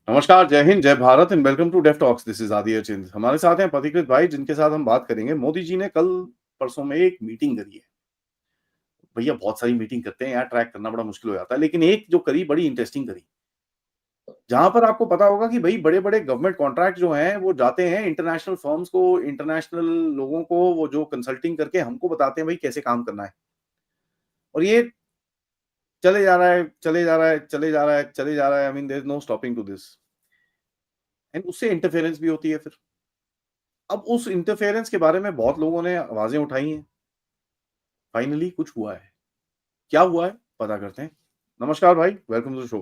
नमस्कार, जय हिंद, जय Bharat and welcome to deaf talks. This is Aadi Achint. हमारे साथ हैं पथिकृत भाई जिनके साथ हम बात करेंगे। मोदी जी ने कल परसों में एक मीटिंग करी है। भैया बहुत सारी मीटिंग करते हैं यार, ट्रैक करना बड़ा मुश्किल हो जाता है। लेकिन एक जो करी बड़ी इंटरेस्टिंग करी। जहाँ पर आपको पता होगा कि भई बड़े-बड़े गवर्नमेंट कॉन्ट्रैक्ट जो हैं वो जाते हैं इंटरनेशनल फर्म्स को, इंटरनेशनल लोगों को, वो जो कंसल्टिंग करके हमको बताते हैं भई कैसे काम करना है। और ये चले जा रहा है, चले जा रहा है, चले जा रहा है, चले जा रहा है। I mean there is no stopping to this. And उससे इंटरफेरेंस भी होती है फिर। अब उस इंटरफेरेंस के बारे में बहुत लोगों ने आवाज़ें उठाई हैं। फाइनली कुछ हुआ है। क्या हुआ है? पता करते हैं। नमस्कार भाई, वेलकम टू द शो।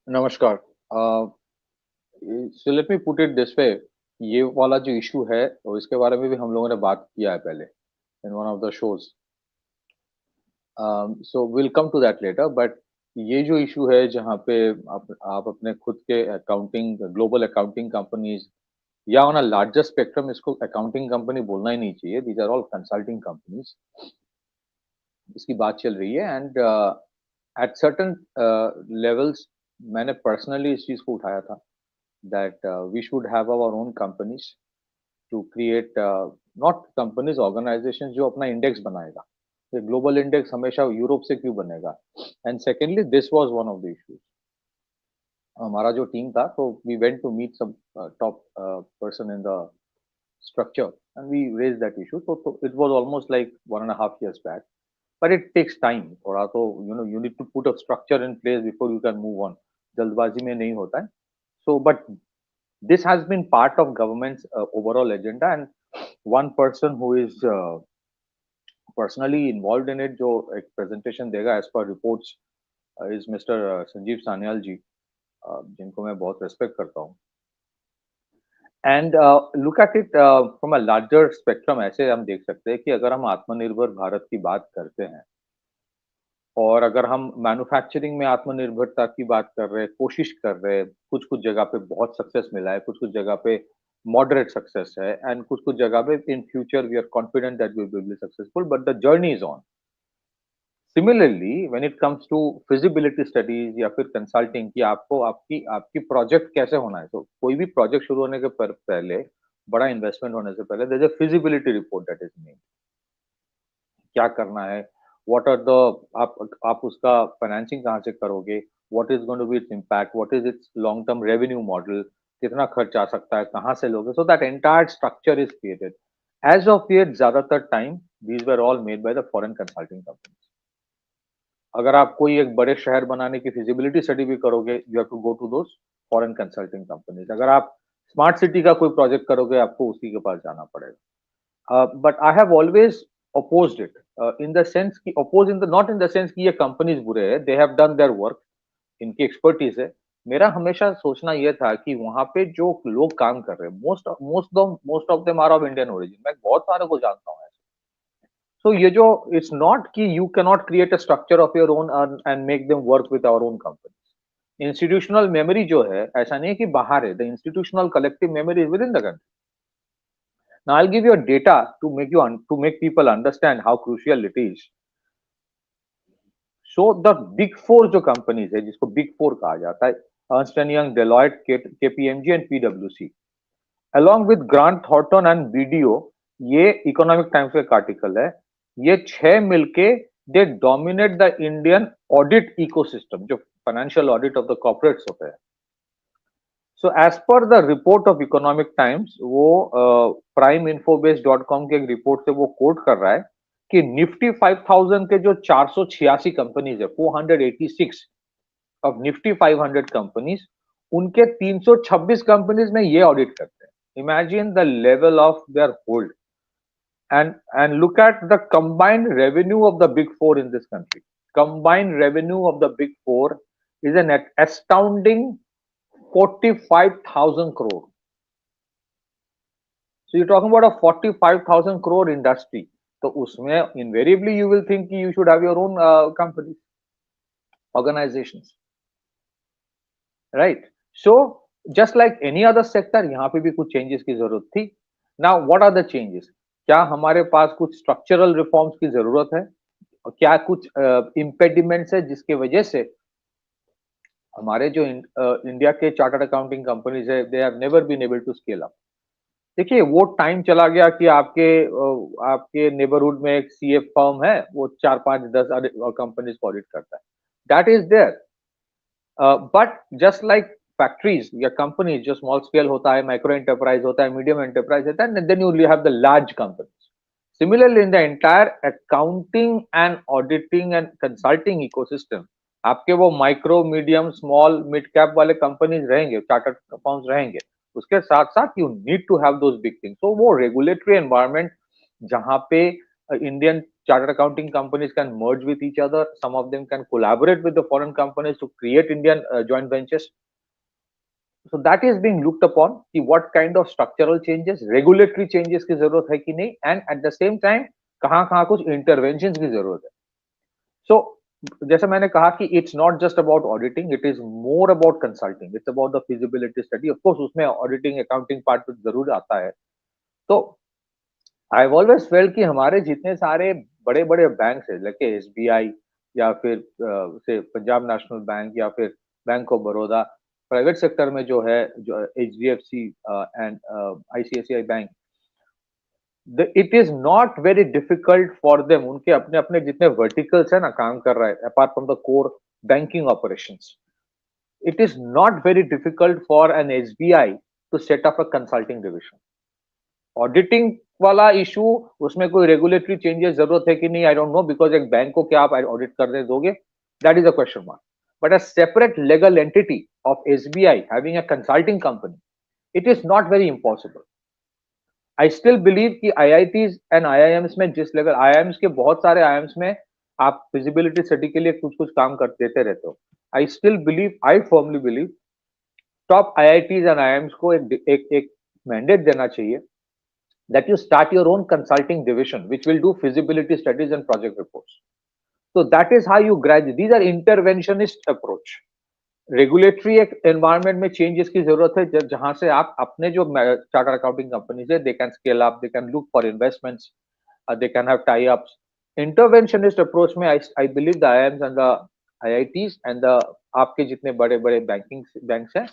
नमस्कार। So let me put it this way. ये वाला जो इशू है और इसके बारे में भी हम लोगों ने बात किया है पहले in one of the shows. So will come to that later, but ये जो इशू है जहाँ पे आप अपने खुद के अकाउंटिंग ग्लोबल अकाउंटिंग कंपनीज या ऑन अ लार्जर स्पेक्ट्रम, इसको अकाउंटिंग कंपनी बोलना ही नहीं चाहिए, these are all consulting companies, इसकी बात चल रही है। एंड एट सर्टन लेवल्स मैंने पर्सनली इस चीज़ को उठाया था that we should have our own companies to create not companies, organizations जो अपना इंडेक्स बनाएगा। ये ग्लोबल इंडेक्स हमेशा यूरोप से क्यों बनेगा? And secondly this was one of the issues. हमारा जो टीम था, तो we went to meet some top person in the structure, and we raised that issue. So it was almost like 1.5 years back, but it takes time. थोड़ा तो you need to put a structure in place before you can move on. जल्दबाजी में नहीं होता है. So but this has been part of government's overall agenda, and one person who is personally involved in it जो एक presentation देगा as per reports is Mr. Sanjeev Sanyal जी, जिनको मैं बहुत respect करता हूँ। And look at it from a larger spectrum. ऐसे हम देख सकते हैं कि अगर हम आत्मनिर्भर भारत की बात करते हैं और अगर हम मैन्युफैक्चरिंग में आत्मनिर्भरता की बात कर रहे हैं, कोशिश कर रहे हैं, कुछ-कुछ जगह पे बहुत सक्सेस मिला है, कुछ-कुछ जगह पे मॉडरेट सक्सेस है, एंड कुछ-कुछ जगह पे in future we are confident that we will be successful, but the journey is on. Similarly when it comes to feasibility studies या फिर कंसल्टिंग, कि आपको आपकी आपकी प्रोजेक्ट कैसे होना है, तो कोई भी प्रोजेक्ट शुरू होने के पहले, बड़ा इन्वेस्टमेंट होने से पहले, there is a feasibility report that is made. क्या करना है, व्हाट आर द आप उसका फाइनेंसिंग कहाँ से करोगे, what is going to be its impact, what is its long term revenue model, कितना खर्च आ सकता है, कहाँ से लोगे, so that entire structure is created. As of yet ज्यादातर time these were all made by the foreign consulting companies. अगर आप कोई एक बड़े शहर बनाने की फिजिबिलिटी स्टडी भी करोगे, you have to go to those foreign consulting companies. अगर आप स्मार्ट सिटी का कोई प्रोजेक्ट करोगे, आपको उसी के पास जाना पड़ेगा। But I have always opposed it, in the sense कि oppose in the not in the sense कि ये कंपनीज बुरे हैं, they have done their work, इनकी एक्सपर्टीज है। मेरा हमेशा सोचना यह था कि वहां पे जो लोग काम कर रहे हैं, most of them are of Indian origin. मैं बहुत सारे को जानता हूँ। So ये जो इट्स नॉट कि you can not create a structure of your own and make them work with our own company. Institutional memory जो है, ऐसा नहीं है कि बाहर है, the institutional collective memory is within the country. Now I will give you a data to make people understand how crucial it is. So the big four जो companies है, जिसको बिग फोर कहा जाता है, Ernst and Young, Deloitte, KPMG and पीडब्ल्यूसी, along with Grant Thornton and BDO, ये Economic Times का एक आर्टिकल है, ये छह मिलके they dominate the Indian audit ecosystem, जो financial audit of the corporates होते हैं। So as per the report of Economic Times, वो प्राइम इन्फोबेस डॉट कॉम के एक रिपोर्ट से वो कोट कर रहा है कि निफ्टी 5000 के जो 486 कंपनीज है, 486 ऑफ निफ्टी 500 कंपनीज, उनके 326 कंपनीज में ये ऑडिट करते हैं। Imagine the level of their hold, and look at the combined revenue of the big four in this country. Combined revenue of the big four is an astounding 45,000 crore. So you're talking about a 45,000 crore industry. So usme invariably you will think you should have your own companies, organizations, right? So just like any other sector, यहाँ पे भी कुछ changes की जरूरत थी। Now what are the changes? क्या हमारे पास कुछ स्ट्रक्चरल रिफॉर्म्स की जरूरत है? और क्या कुछ इम्पेडिमेंट्स है जिसके वजह से हमारे जो इंडिया के चार्टर्ड अकाउंटिंग कंपनीज है, they have never been able to scale up. देखिए वो टाइम चला गया कि आपके नेबरहुड में एक सीए फर्म है, वो 4 5 10 कंपनीज को ऑडिट करता है, that is there. But just like factories या कंपनीज, जो स्मॉल स्केल होता है, माइक्रो एंटरप्राइज होता है, मीडियम एंटरप्राइज होता है, then you have the large companies. Similarly, in the entire accounting and auditing and consulting ecosystem, आपके वो micro, medium, small, mid cap वाले कंपनीज रहेंगे, चार्टर्ड फर्म्स रहेंगे, उसके साथ साथ you need to have those big things. तो वो रेगुलेटरी एनवायरनमेंट जहाँ पे Indian chartered accounting companies can merge with each other, some of them can collaborate with the foreign companies to create Indian joint ventures. So that is being looked upon कि what kind of structural changes, regulatory changes की जरूरत है कि नहीं, and at the same time कहाँ कुछ interventions की जरूरत है। So जैसे मैंने कहा कि it's not just about auditing, it is more about consulting, it's about the feasibility study. Of course उसमें auditing, accounting part तो जरूर आता है। तो I've always felt कि हमारे जितने सारे बड़े-बड़े बैंक्स हैं, लाइक एसबीआई या फिर से पंजाब नेशनल बैंक या फिर bank of Baroda, private sector में जो है, जो HDFC and ICICI bank, it is not very difficult for them, उनके अपने अपने जितने वर्टिकल्स है ना काम कर रहा है, apart from the core banking operations, it is not very difficult for an SBI to set up a consulting division. Auditing वाला इशू, उसमें कोई रेगुलेटरी चेंजेस जरूरत है कि नहीं, आई डोंट नो, बिकॉज एक बैंक को क्या आप ऑडिट करने दोगे, that is a question mark. But a separate legal entity of SBI having a consulting company, it is not very impossible. I still believe कि आईआईटीज एंड आईआईएम्स में जिस level, IIMs के बहुत सारे आईआईएम्स में आप फिजिबिलिटी स्टडी के लिए कुछ कुछ काम कर देते रहते हो। I still believe, I firmly believe top IITs and IIMs को एक मैंडेट देना चाहिए that you start your own consulting division which will do feasibility studies and project reports. So that is how you graduate. These are interventionist approach. Regulatory एक environment में changes की जरूरत है, जहां से आप अपने जो चार्टर्ड अकाउंटिंग कंपनीज है, they can scale up, they can look for investments, they can have tie ups. Interventionist approach में I believe the IIMs and the IITs and the आपके जितने बड़े बड़े बैंकिंग बैंक्स हैं,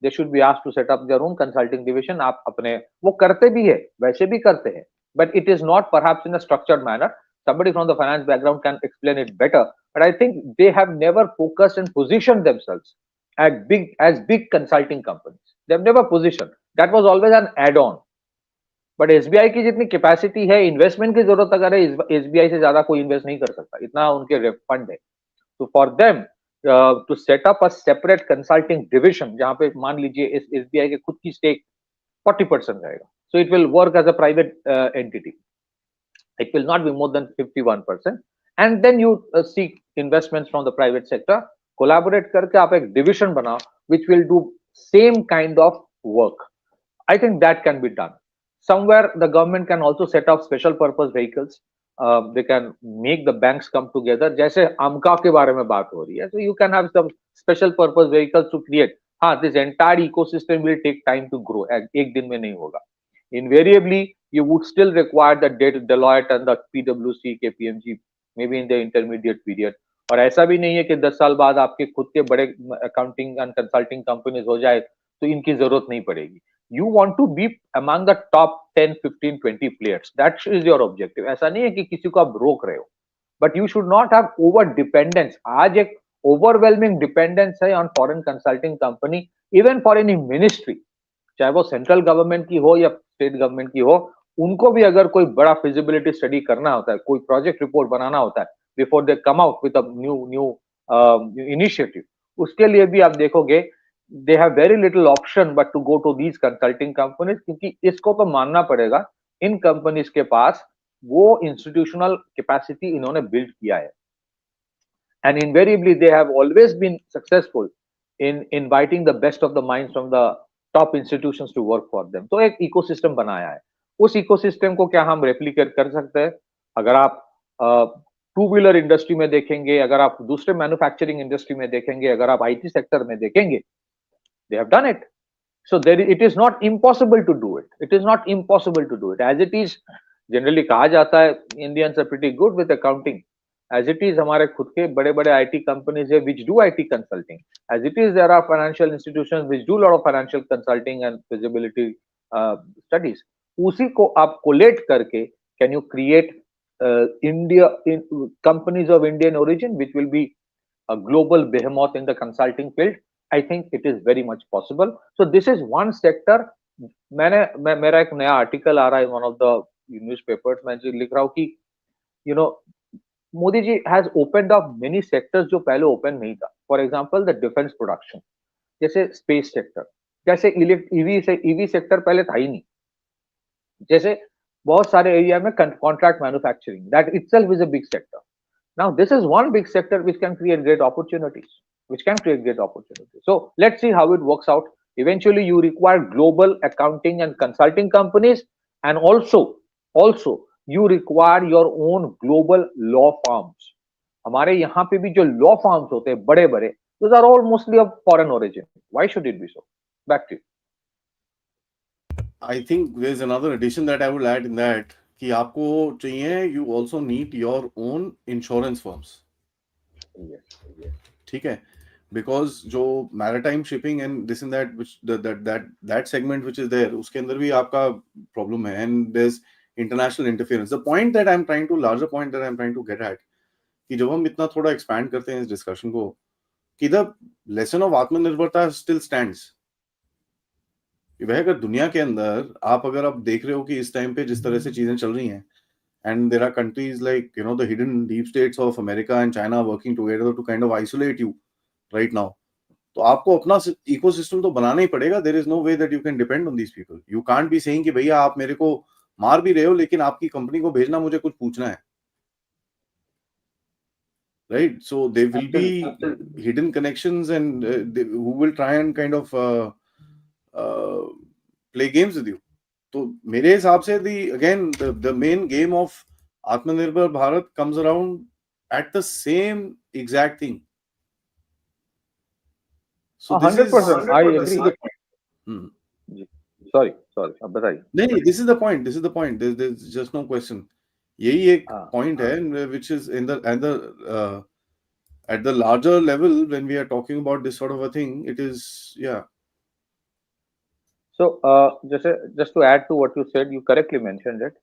they should be asked to set up their own consulting division. आप अपने, वो करते भी है, वैसे भी करते हैं, but it is not perhaps in a structured manner. Somebody from the finance background can explain it better, but I think they have never focused and positioned themselves as big consulting companies. They've never positioned. That was always an add-on. But SBI की जितनी capacity है, investment की जरूरत अगर है, SBI से ज्यादा कोई इन्वेस्ट नहीं कर सकता, इतना उनके फंड है। तो for them to set up a separate consulting division, जहां पे मान लीजिए एसबीआई के खुद की स्टेक 40% रहेगा, so it will work as a private entity. It will not be more than 51%, and then you seek investments from the private sector, collaborate करके आप एक division बनाओ which will do same kind of work. I think that can be done. Somewhere the government can also set up special purpose vehicles. They can make the banks come together. जैसे AMCA के बारे में बात हो रही है, so you can have some special purpose vehicles to create. हाँ, this entire ecosystem will take time to grow. एक दिन में नहीं होगा. Invariably, you would still require the Deloitte and the PwC, KPMG, maybe in the intermediate period. और ऐसा भी नहीं है कि 10 साल बाद आपके खुद के बड़े अकाउंटिंग एंड कंसल्टिंग कंपनीज हो जाए तो इनकी जरूरत नहीं पड़ेगी। You want to be among the top 10, 15, 20 players. That is your objective. ऐसा नहीं है कि किसी को आप रोक रहे हो, but you should not have over dependence. आज एक overwhelming dependence है on foreign consulting company, even for any ministry, चाहे वो सेंट्रल गवर्नमेंट की हो या स्टेट गवर्नमेंट की हो, उनको भी अगर कोई बड़ा फिजिबिलिटी स्टडी करना होता है, कोई प्रोजेक्ट रिपोर्ट बनाना होता है, before they come out with a new initiative, उसके लिए भी आप देखोगे they have very little option but to go to these consulting companies, क्योंकि इसको तो मानना पड़ेगा, इन कंपनीज के पास वो इंस्टीट्यूशनल कैपेसिटी इन्होंने बिल्ड किया है, and invariably they have always been successful in inviting the best of the minds from the top institutions to work for them. तो एक इकोसिस्टम बनाया है, उस इकोसिस्टम को क्या हम रेप्लिकेट कर सकते हैं? अगर आप टू व्हीलर इंडस्ट्री में देखेंगे, अगर आप दूसरे मैन्युफैक्चरिंग इंडस्ट्री में देखेंगे, अगर आप आईटी सेक्टर में देखेंगे, they have done it. So it is not impossible to do it. It is not impossible to do it. As it is, generally कहा जाता है Indians are pretty good with accounting. As it is, हमारे खुद के बड़े-बड़े IT companies है which do IT consulting. As it is, there are financial institutions which do a lot of financial consulting and feasibility studies. उसी को आप collate करके can you create India in companies of Indian origin which will be a global behemoth in the consulting field? I think it is very much possible. So this is one sector. मेरा एक नया article आ रहा है one of the newspapers में जो लिख रहा हूँ कि you know Modi ji has opened up many sectors जो पहले ओपन नहीं था. For example the defence production, जैसे स्पेस सेक्टर, जैसे ईवी सेक्टर पहले था ही नहीं, जैसे बहुत सारे एरिया में contract manufacturing that itself is a big sector. Now, this is one big sector which can create great opportunities, So let's see how it works out. Eventually, you require global accounting and consulting companies, and also you require your own global law firms. हमारे यहाँ पे भी जो law firms होते हैं बड़े-बड़े, those are all mostly of foreign origin. Why should it be so? Back to you. I think there's another addition that I would add in that कि आपको चाहिए you also need your own insurance firms. Yes. ठीक है, because जो maritime shipping and this and that which that segment which is there उसके अंदर भी आपका problem है and there's international interference. The point that I'm trying to larger point that I'm trying to get at कि जब हम इतना थोड़ा expand करते हैं इस discussion को कि the lesson of आत्मनिर्भरता still stands. वह अगर दुनिया के अंदर आप अगर आप देख रहे हो कि इस टाइम पे जिस तरह से चीजें चल रही हैं and there are countries like the hidden deep states of America and China working together to kind of isolate you right now, तो आपको अपना इकोसिस्टम तो बनाना ही पड़ेगा. there is no way that you can depend on these people. You can't be saying कि भैया आप मेरे को मार भी रहे हो लेकिन आपकी कंपनी को भेजना मुझे कुछ पूछना है, right? So there will be hidden connections and who will try and kind of play games with you. तो मेरे हिसाब से the main game of Atmanirbhar Bharat comes around at the same exact thing. So this 100%. I agree. This is the point. Sorry. अब बताइए. नहीं, this is the point. There's just no question. यही एक point है which is in the at the larger level when we are talking about this sort of a thing, it is So, just to add to what you said, you correctly mentioned it.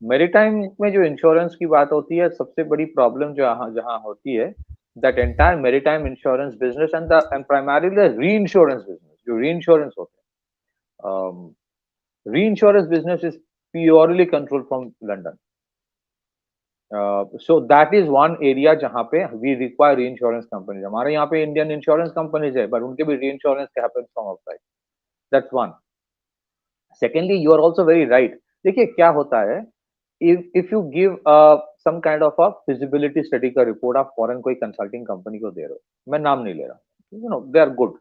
Maritime में जो insurance की बात होती है, सबसे बड़ी problem जहाँ होती है, that entire maritime insurance business and primarily the reinsurance business, जो reinsurance होते हैं, reinsurance business is purely controlled from London. So that is one area जहाँ पे we require reinsurance companies. हमारे यहाँ पे Indian insurance companies है, but उनके भी reinsurance happens from outside. That's one. Secondly, you are also very right. देखिए क्या होता है, if you give some kind of a feasibility study का report आप foreign कोई consulting company को दे रहे हो, मैं नाम नहीं ले रहा, they are good.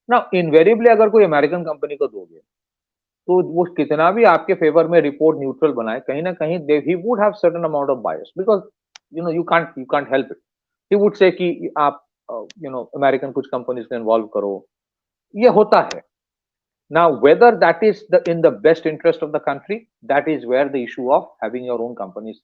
Now invariably अगर कोई American company को दोगे, तो वो कितना भी आपके फेवर में रिपोर्ट न्यूट्रल बनाए, कहीं ना कहीं he would have certain amount of bias because you can't help it. He would say कि आप American कुछ companies को involve करो, ये होता है. Now, whether that is in the best interest of the country, that is where the issue of having your own companies,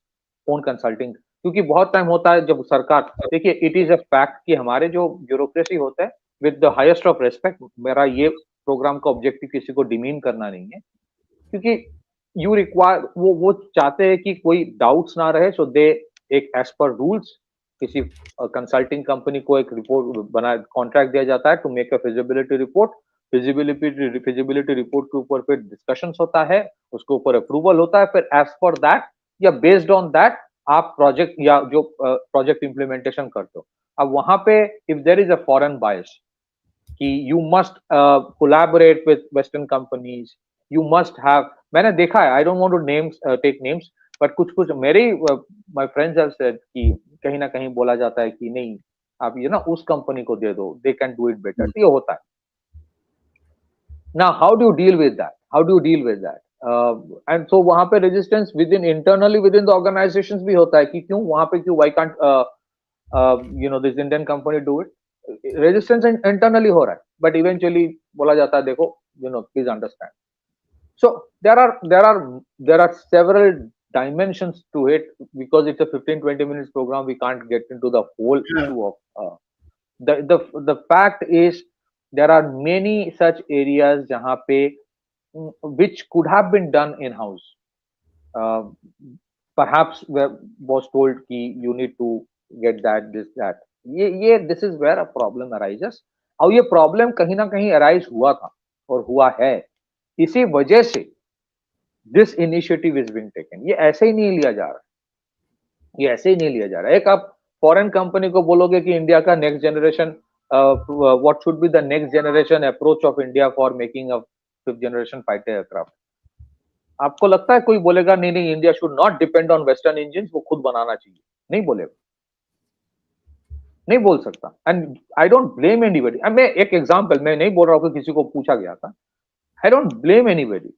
own consulting, क्योंकि बहुत टाइम होता है जब सरकार, देखिए it is a fact कि हमारे जो ब्यूरोक्रेसी होता है, with the highest of respect, मेरा ये प्रोग्राम का ऑब्जेक्टिव किसी को डिमीन करना नहीं है, क्योंकि you require वो चाहते हैं कि कोई डाउट्स ना रहे, so they एक as per rules किसी कंसल्टिंग कंपनी को एक रिपोर्ट बना कॉन्ट्रैक्ट दिया जाता है to make a feasibility report. Feasibility report के ऊपर फिर डिस्कशंस होता है, उसके ऊपर अप्रूवल होता है, फिर एज पर दैट या बेस्ड ऑन दैट आप प्रोजेक्ट या जो प्रोजेक्ट इंप्लीमेंटेशन करते हो. अब वहां पे if there is a foreign bias कि you must collaborate with western companies, you must have, मैंने देखा है, I don't want to names take names, but कुछ मेरे माय फ्रेंड्स हैव सेड कि कहीं ना कहीं बोला जाता है कि नहीं आप ये ना उस कंपनी को दे दो, they can do it better. ये होता है. Now, how do you deal with that? And so वहां पे resistance internally within the organizations भी होता है कि क्यों वहां पे क्यों, why can't this Indian company do it? Resistance internally हो रहा है, but eventually बोला जाता है देखो, please understand. So there are several dimensions to it. Because it's a 15-20 minutes program, we can't get into the whole Yeah. issue of the fact is there are many such areas jahan pe which could have been done in house. uh, Perhaps was told ki you need to get that, this, that. ये this is where a problem arises. और ये problem कहीं ना कहीं arise हुआ था और हुआ है, इसी वजह से this initiative is being taken. ये ऐसे ही नहीं लिया जा रहा, ये ऐसे ही नहीं लिया जा रहा। एक आप फॉरेन कंपनी को बोलोगे कि इंडिया का next generation, what should be the next generation approach of India for making a fifth generation fighter aircraft, आपको लगता है कोई बोलेगा नहीं नहीं India should not depend on western engine, वो खुद बनाना चाहिए? नहीं बोलेगा, नहीं बोल सकता। And I don't blame anybody. मैं एक एग्जांपल, मैं नहीं बोल रहा हूँ कि किसी को पूछा गया था, I don't blame anybody.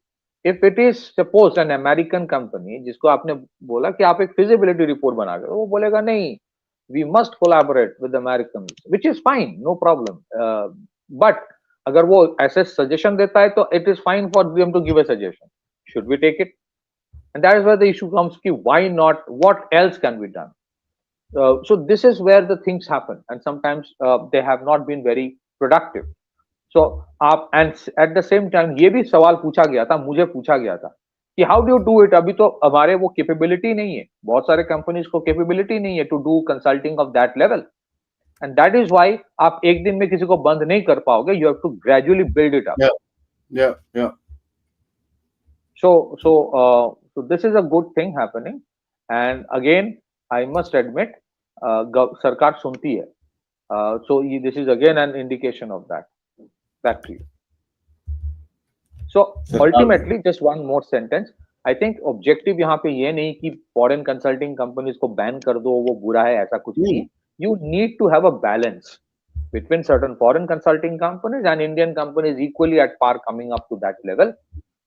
If it is suppose an American company जिसको आपने बोला कि आप एक फिजिबिलिटी रिपोर्ट बना कर, वो बोलेगा नहीं we must collaborate with American, which is fine, no problem. But अगर वो ऐसे सजेशन देता है तो it is fine for them to give a suggestion, should we take it? And that is where the issue comes ki why not, what else can be done? So this is where the things happen, and sometimes they have not been very productive. So आप, and at the same time ये भी सवाल पूछा गया था, मुझे पूछा गया था कि how do you do it? अभी तो हमारे वो capability नहीं है, बहुत सारे companies को capability नहीं है to do consulting of that level, and that is why आप एक दिन में किसी को बंद नहीं कर पाओगे, you have to gradually build it up. Yeah. So this is a good thing happening, and again I must admit sarkar sunti hai. So this is again an indication of that. Back to you. So ultimately, just one more sentence. I think objective यहाँ पे ये नहीं कि foreign consulting companies को ban कर दो, वो बुरा है, ऐसा कुछ नहीं। You need to have a balance between certain foreign consulting companies and Indian companies equally at par coming up to that level,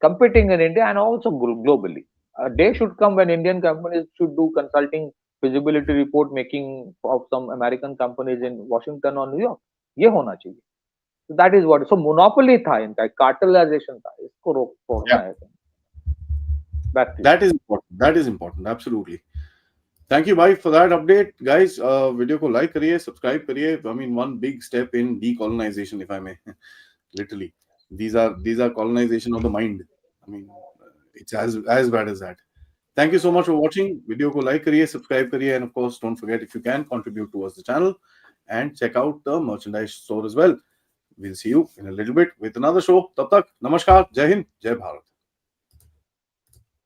competing in India and also globally. A day should come when Indian companies should do consulting feasibility report making of some American companies in Washington or New York. ये होना चाहिए. So that is what. So monopoly था इनका, cartelization था, इसको रोकना है. Back to you. That is important. Absolutely. Thank you, bhai, for that update, guys. Video को like करिए, subscribe करिए. I mean, one big step in decolonization, if I may. Literally, these are colonization of the mind. I mean, it's as bad as that. Thank you so much for watching. Video को like करिए, subscribe करिए, and of course, don't forget, if you can, contribute towards the channel and check out the merchandise store as well. We'll see you in a little bit with another show. तब तक नमस्कार, जय हिंद, जय भारत.